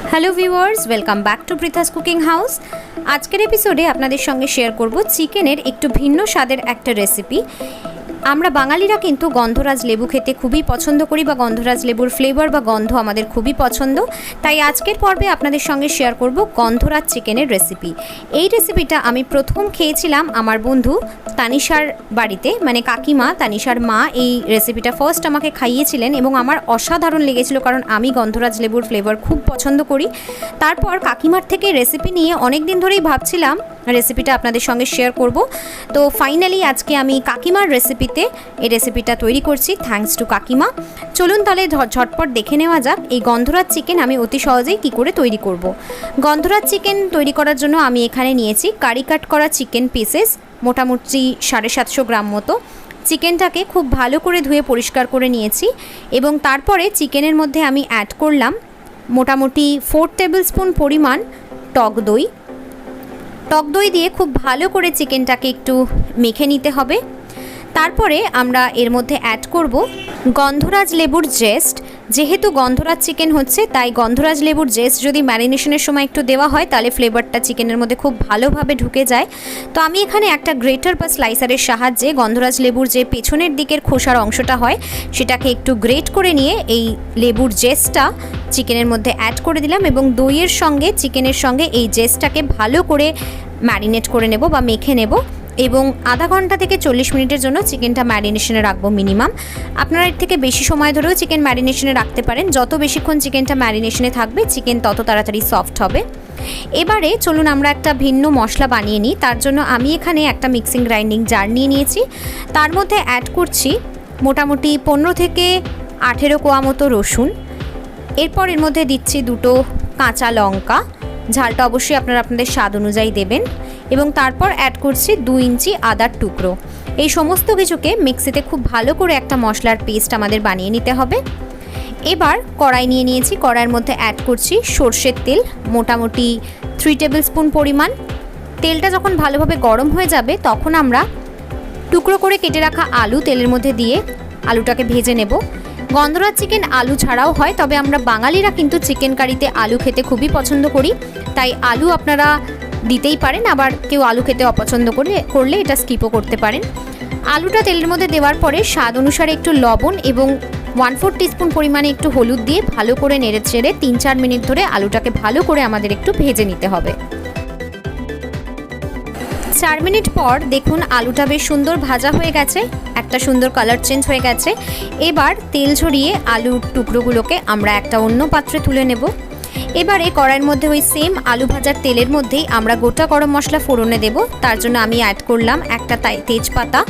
Hello viewers, welcome back to Pritha's cooking house. আজকের এপিসোডে আপনাদের সঙ্গে শেয়ার করব চিকেনের একটু ভিন্ন স্বাদের একটা রেসিপি। আমরা বাঙালিরা কিন্তু গন্ধরাজ লেবু খেতে খুবই পছন্দ করি, বা গন্ধরাজ লেবুর ফ্লেভার বা গন্ধ আমাদের খুবই পছন্দ। তাই আজকের পর্বে আপনাদের সঙ্গে শেয়ার করব গন্ধরাজ চিকেনের রেসিপি। এই রেসিপিটা আমি প্রথম খেয়েছিলাম আমার বন্ধু তানিশার বাড়িতে, মানে কাকিমা, তানিশার মা এই রেসিপিটা ফার্স্ট আমাকে খাইয়েছিলেন এবং আমার অসাধারণ লেগেছিল, কারণ আমি গন্ধরাজ লেবুর ফ্লেভার খুব পছন্দ করি। তারপর কাকিমার থেকে রেসিপি নিয়ে অনেক দিন ধরেই ভাবছিলাম রেসিপিটা আপনাদের সঙ্গে শেয়ার করব। তো ফাইনালি আজকে আমি কাকিমার রেসিপিতে এই রেসিপিটা তৈরি করছি, থ্যাঙ্কস টু কাকিমা। চলুন তাহলে ঝটপট দেখে নেওয়া যাক এই গন্ধরাজ চিকেন আমি অতি সহজেই কী করে তৈরি করব। গন্ধরাজ চিকেন তৈরি করার জন্য আমি এখানে নিয়েছি কারি কাট করা চিকেন পিসেস, মোটামুটি 750 গ্রাম মতো। চিকেনটাকে খুব ভালো করে ধুয়ে পরিষ্কার করে নিয়েছি এবং তারপরে চিকেনের মধ্যে আমি অ্যাড করলাম মোটামুটি 4 টেবিল স্পুন পরিমাণ টক দই। টক দই দিয়ে খুব ভালো করে চিকেনটাকে একটু মেখে নিতে হবে। তারপরে আমরা এর মধ্যে অ্যাড করব গন্ধরাজ লেবুর জেস্ট। যেহেতু গন্ধরাজ চিকেন হচ্ছে, তাই গন্ধরাজ লেবুর জেস্ট যদি ম্যারিনেশনের সময় একটু দেওয়া হয় তাহলে ফ্লেভারটা চিকেনের মধ্যে খুব ভালোভাবে ঢুকে যায়। তো আমি এখানে একটা গ্রেটার বা স্লাইসারের সাহায্যে গন্ধরাজ লেবুর যে পেছনের দিকের খোসার অংশটা হয় সেটাকে একটু গ্রেট করে নিয়ে এই লেবুর জেস্টটা চিকেনের মধ্যে অ্যাড করে দিলাম এবং দইয়ের সঙ্গে চিকেনের সঙ্গে এই জেস্টটাকে ভালো করে ম্যারিনেট করে নেব বা মেখে নেব এবং আধা ঘন্টা থেকে 40 মিনিটের জন্য চিকেনটা ম্যারিনেশনে রাখবো মিনিমাম। আপনারা এর থেকে বেশি সময় ধরেও চিকেন ম্যারিনেশনে রাখতে পারেন। যত বেশিক্ষণ চিকেনটা ম্যারিনেশনে থাকবে চিকেন তত তাড়াতাড়ি সফট হবে। এবারে চলুন আমরা একটা ভিন্ন মশলা বানিয়ে নিই। তার জন্য আমি এখানে একটা মিক্সিং গ্রাইন্ডিং জার নিয়ে নিয়েছি। তার মধ্যে অ্যাড করছি মোটামুটি 15 থেকে 18 কোয়া মতো রসুন। এরপর এর মধ্যে দিচ্ছি 2টো কাঁচা লঙ্কা, ঝালটা অবশ্যই আপনারা আপনাদের স্বাদ অনুযায়ী দেবেন, এবং তারপর অ্যাড করছি 2 ইঞ্চি আদার টুকরো। এই সমস্ত কিছুকে মিক্সিতে খুব ভালো করে একটা মশলার পেস্ট আমাদের বানিয়ে নিতে হবে। এবার কড়াই নিয়ে নিয়েছি, কড়াইয়ের মধ্যে অ্যাড করছি সর্ষের তেল, মোটামুটি 3 টেবিল স্পুন পরিমাণ। তেলটা যখন ভালোভাবে গরম হয়ে যাবে তখন আমরা টুকরো করে কেটে রাখা আলু তেলের মধ্যে দিয়ে আলুটাকে ভেজে নেব। গন্ধরাজ চিকেন আলু ছাড়াও হয়, তবে আমরা বাঙালিরা কিন্তু চিকেন কারিতে আলু খেতে খুবই পছন্দ করি, তাই আলু আপনারা দিতেই পারেন। আবার কেউ আলু খেতে অপছন্দ করলে এটা স্কিপও করতে পারেন। আলুটা তেলের মধ্যে দেওয়ার পরে স্বাদ অনুসারে একটু লবণ এবং 1/4 টিস্পুন পরিমাণে একটু হলুদ দিয়ে ভালো করে নেড়ে চেড়ে 3-4 মিনিট ধরে আলুটাকে ভালো করে আমাদের একটু ভেজে নিতে হবে। 4 মিনিট পর দেখুন আলুটা বেশ সুন্দর ভাজা হয়ে গেছে, একটা সুন্দর কালার চেঞ্জ হয়ে গেছে। এবার তেল ঝরিয়ে আলুর টুকরোগুলোকে আমরা একটা অন্য পাত্রে তুলে নেব। এবারে কড়াইয়ের মধ্যে ওই সেম আলু ভাজার তেলের মধ্যেই আমরা গোটা গরম মশলা ফোড়নে দেব। তার জন্য আমি অ্যাড করলাম একটা তেজপাতা,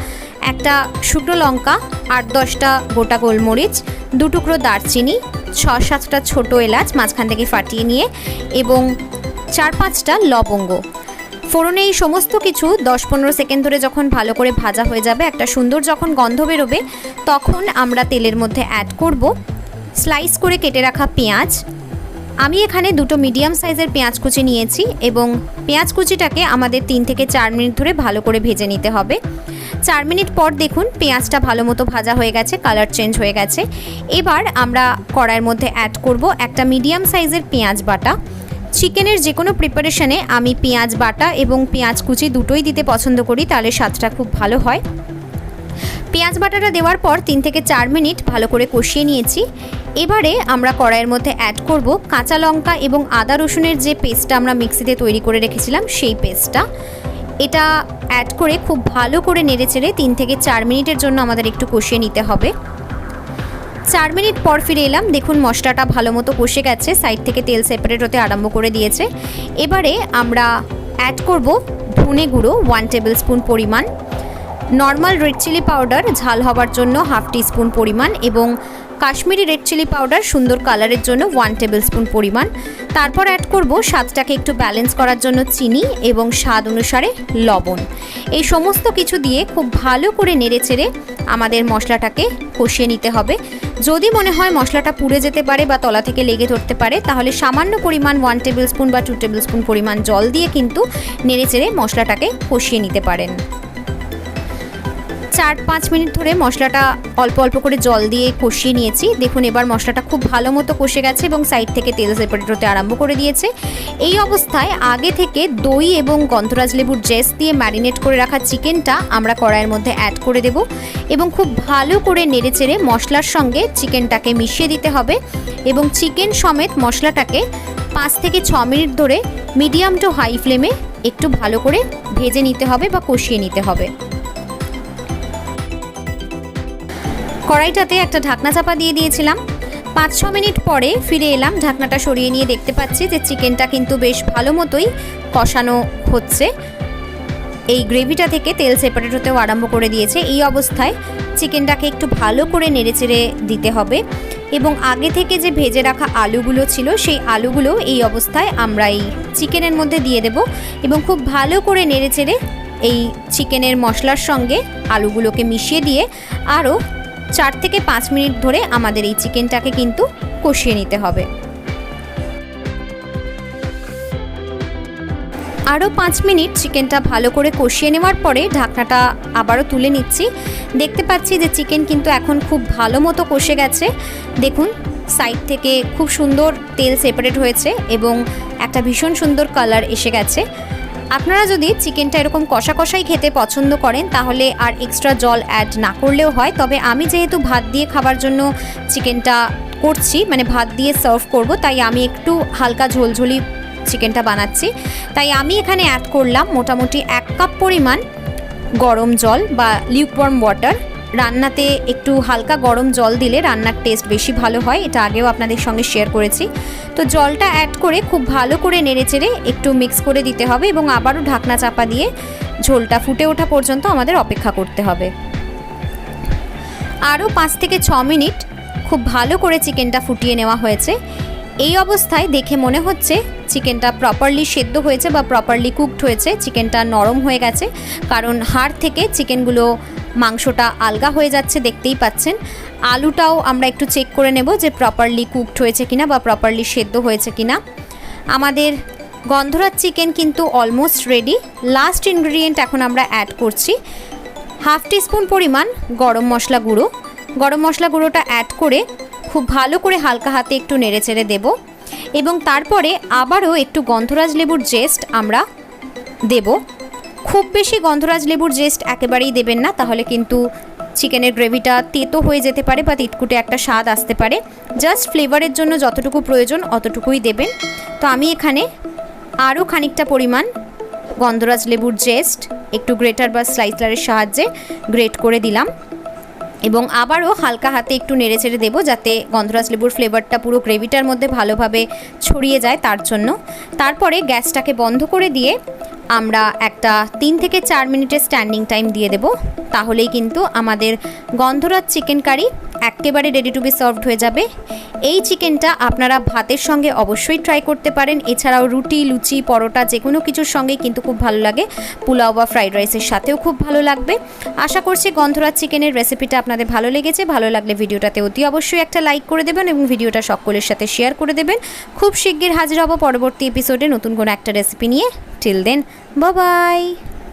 একটা শুকনো লঙ্কা, 8-10টা গোটা গোলমরিচ, 2 টুকরো দারচিনি, 6-7টা ছোটো এলাচ মাঝখান থেকে ফাটিয়ে নিয়ে, এবং 4-5টা লবঙ্গ। ফোড়নে এই সমস্ত কিছু 10-15 সেকেন্ড ধরে যখন ভালো করে ভাজা হয়ে যাবে, একটা সুন্দর যখন গন্ধ বেরোবে, তখন আমরা তেলের মধ্যে অ্যাড করব স্লাইস করে কেটে রাখা পেঁয়াজ। আমি এখানে 2টো মিডিয়াম সাইজের পেঁয়াজ কুচি নিয়েছি এবং পেঁয়াজ কুচিটাকে আমাদের 3 থেকে 4 মিনিট ধরে ভালো করে ভেজে নিতে হবে। 4 মিনিট পর দেখুন পেঁয়াজটা ভালো মতো ভাজা হয়ে গেছে, কালার চেঞ্জ হয়ে গেছে। এবার আমরা কড়াইয়ের মধ্যে অ্যাড করব একটা মিডিয়াম সাইজের পেঁয়াজ বাটা। চিকেনের যে কোনো প্রিপারেশনে আমি পেঁয়াজ বাটা এবং পেঁয়াজ কুচি দুটোই দিতে পছন্দ করি, তাহলে স্বাদটা খুব ভালো হয়। পেঁয়াজ বাটাটা দেওয়ার পর 3 থেকে 4 মিনিট ভালো করে কষিয়ে নিয়েছি। এবারে আমরা কড়াইয়ের মধ্যে অ্যাড করব কাঁচা লঙ্কা এবং আদা রসুনের যে পেস্টটা আমরা মিক্সিতে তৈরি করে রেখেছিলাম সেই পেস্টটা। এটা অ্যাড করে খুব ভালো করে নেড়েচেড়ে 3 থেকে 4 মিনিটের জন্য আমাদের একটু কষিয়ে নিতে হবে। 4 মিনিট পর ফিরে এলাম, দেখুন মশলাটা ভালো মতো কষে গেছে, সাইড থেকে তেল সেপারেট হতে আরম্ভ করে দিয়েছে। এবারে আমরা অ্যাড করব ধনে গুঁড়ো 1 টেবিল স্পুন পরিমাণ, নর্মাল রেড চিলি পাউডার ঝাল হওয়ার জন্য 1/2 টিস্পুন পরিমাণ, এবং কাশ্মীরি রেড চিলি পাউডার সুন্দর কালারের জন্য 1 টেবিল স্পুন পরিমাণ। তারপর অ্যাড করব স্বাদটাকে একটু ব্যালেন্স করার জন্য চিনি এবং স্বাদ অনুসারে লবণ। এই সমস্ত কিছু দিয়ে খুব ভালো করে নেড়েচেড়ে আমাদের মশলাটাকে কষিয়ে নিতে হবে। যদি মনে হয় মশলাটা পুড়ে যেতে পারে বা তলা থেকে লেগে ধরতে পারে, তাহলে সামান্য পরিমাণ 1 টেবিল স্পুন বা 2 টেবিল স্পুন পরিমাণ জল দিয়ে কিন্তু নেড়েচেড়ে মশলাটাকে কষিয়ে নিতে পারেন। 4-5 মিনিট ধরে মশলাটা অল্প অল্প করে জল দিয়ে কষিয়ে নিয়েছি। দেখুন এবার মশলাটা খুব ভালো মতো কষে গেছে এবং সাইড থেকে তেল সেপারেট হতে আরম্ভ করে দিয়েছে। এই অবস্থায় আগে থেকে দই এবং গন্ধরাজ লেবুর জেস্ট দিয়ে ম্যারিনেট করে রাখা চিকেনটা আমরা কড়াইয়ের মধ্যে অ্যাড করে দেব এবং খুব ভালো করে নেড়েচেড়ে মশলার সঙ্গে চিকেনটাকে মিশিয়ে দিতে হবে এবং চিকেন সমেত মশলাটাকে 5 থেকে 6 মিনিট ধরে মিডিয়াম টু হাই ফ্লেমে একটু ভালো করে ভেজে নিতে হবে বা কষিয়ে নিতে হবে। কড়াইটাতে একটা ঢাকনা চাপা দিয়ে দিয়েছিলাম। 5-6 মিনিট পরে ফিরে এলাম, ঢাকনাটা সরিয়ে নিয়ে দেখতে পাচ্ছি যে চিকেনটা কিন্তু বেশ ভালো মতোই কষানো হচ্ছে। এই গ্রেভিটা থেকে তেল সেপারেট হতেও আরম্ভ করে দিয়েছে। এই অবস্থায় চিকেনটাকে একটু ভালো করে নেড়েচেড়ে দিতে হবে এবং আগে থেকে যে ভেজে রাখা আলুগুলো ছিল সেই আলুগুলো এই অবস্থায় আমরা এই চিকেনের মধ্যে দিয়ে দেব এবং খুব ভালো করে নেড়েচেড়ে এই চিকেনের মশলার সঙ্গে আলুগুলোকে মিশিয়ে দিয়ে আরও 4 থেকে 5 মিনিট ধরে আমাদের এই চিকেনটাকে কিন্তু কষিয়ে নিতে হবে। আরও 5 মিনিট চিকেনটা ভালো করে কষিয়ে নেওয়ার পরে ঢাকনাটা আবারও তুলে নিচ্ছি। দেখতে পাচ্ছি যে চিকেন কিন্তু এখন খুব ভালো মতো কষে গেছে। দেখুন সাইড থেকে খুব সুন্দর তেল সেপারেট হয়েছে এবং একটা ভীষণ সুন্দর কালার এসে গেছে। আপনারা যদি চিকেনটা এরকম কষা কষাই খেতে পছন্দ করেন তাহলে আর এক্সট্রা জল অ্যাড না করলেও হয়, তবে আমি যেহেতু ভাত দিয়ে খাবার জন্য চিকেনটা করছি, মানে ভাত দিয়ে সার্ভ করব, তাই আমি একটু হালকা ঝোলঝোলি চিকেনটা বানাচ্ছি। তাই আমি এখানে অ্যাড করলাম মোটামুটি 1 কাপ পরিমাণ গরম জল বা লিউকওয়ার্ম ওয়াটার। রান্নাতে একটু হালকা গরম জল দিলে রান্নার টেস্ট বেশি ভালো হয়, এটা আগেও আপনাদের সঙ্গে শেয়ার করেছি। তো জলটা অ্যাড করে খুব ভালো করে নেড়েচেড়ে একটু মিক্স করে দিতে হবে এবং আবারও ঢাকনা চাপা দিয়ে ঝোলটা ফুটে ওঠা পর্যন্ত আমাদের অপেক্ষা করতে হবে। আরও 5 থেকে 6 মিনিট খুব ভালো করে চিকেনটা ফুটিয়ে নেওয়া হয়েছে। এই অবস্থায় দেখে মনে হচ্ছে চিকেনটা প্রপারলি সেদ্ধ হয়েছে বা প্রপারলি কুকড হয়েছে। চিকেনটা নরম হয়ে গেছে কারণ হাড় থেকে চিকেনগুলো মাংসটা আলগা হয়ে যাচ্ছে, দেখতেই পাচ্ছেন। আলুটাও আমরা একটু চেক করে নেব যে প্রপারলি কুকড হয়েছে কিনা বা প্রপারলি সেদ্ধ হয়েছে কিনা। আমাদের গন্ধরাজ চিকেন কিন্তু অলমোস্ট রেডি। লাস্ট ইনগ্রিডিয়েন্ট এখন আমরা অ্যাড করছি 1/2 টিস্পুন পরিমাণ গরম মশলা গুঁড়ো। গরম মশলা গুঁড়োটা অ্যাড করে খুব ভালো করে হালকা হাতে একটু নেড়েচেড়ে দেব এবং তারপরে আবারও একটু গন্ধরাজ লেবুর জেস্ট আমরা দেব। খুব বেশি গন্ধরাজ লেবুর জেস্ট একেবারেই দেবেন না, তাহলে কিন্তু চিকেনের গ্রেভিটা তেতো হয়ে যেতে পারে বা তিতকুটে একটা স্বাদ আসতে পারে। জাস্ট ফ্লেভারের জন্য যতটুকু প্রয়োজন অতটুকুই দেবেন। তো আমি এখানে আরও খানিকটা পরিমাণ গন্ধরাজ লেবুর জেস্ট একটু গ্রেটার বা স্লাইসারের সাহায্যে গ্রেট করে দিলাম এবং আবারও হালকা হাতে একটু নেড়েচেড়ে দেবো যাতে গন্ধরাজ লেবুর ফ্লেভারটা পুরো গ্রেভিটার মধ্যে ভালোভাবে ছড়িয়ে যায় তার জন্য। তারপরে গ্যাসটাকে বন্ধ করে দিয়ে আমরা একটা 3 থেকে 4 মিনিটের স্ট্যান্ডিং টাইম দিয়ে দেব। তাহলেই কিন্তু আমাদের গন্ধরাজ চিকেন কারি একেবারে রেডি টু বি সার্ভড হয়ে যাবে। এই চিকেনটা আপনারা ভাতের সঙ্গে অবশ্যই ট্রাই করতে পারেন, এছাড়াও রুটি, লুচি, পরোটা যে কোনো কিছুর সঙ্গে কিন্তু খুব ভালো লাগে। পোলাও বা ফ্রাইড রাইসের সাথেও খুব ভালো লাগবে। আশা করছি গন্ধরাজ চিকেনের রেসিপিটা আপনাদের ভালো লেগেছে। ভালো লাগলে ভিডিওটাতে অতি অবশ্যই একটা লাইক করে দেবেন এবং ভিডিওটা সকলের সাথে শেয়ার করে দেবেন। খুব শিগগির হাজির হব পরবর্তী এপিসোডে নতুন কোনো একটা রেসিপি নিয়ে। Till then, bye by.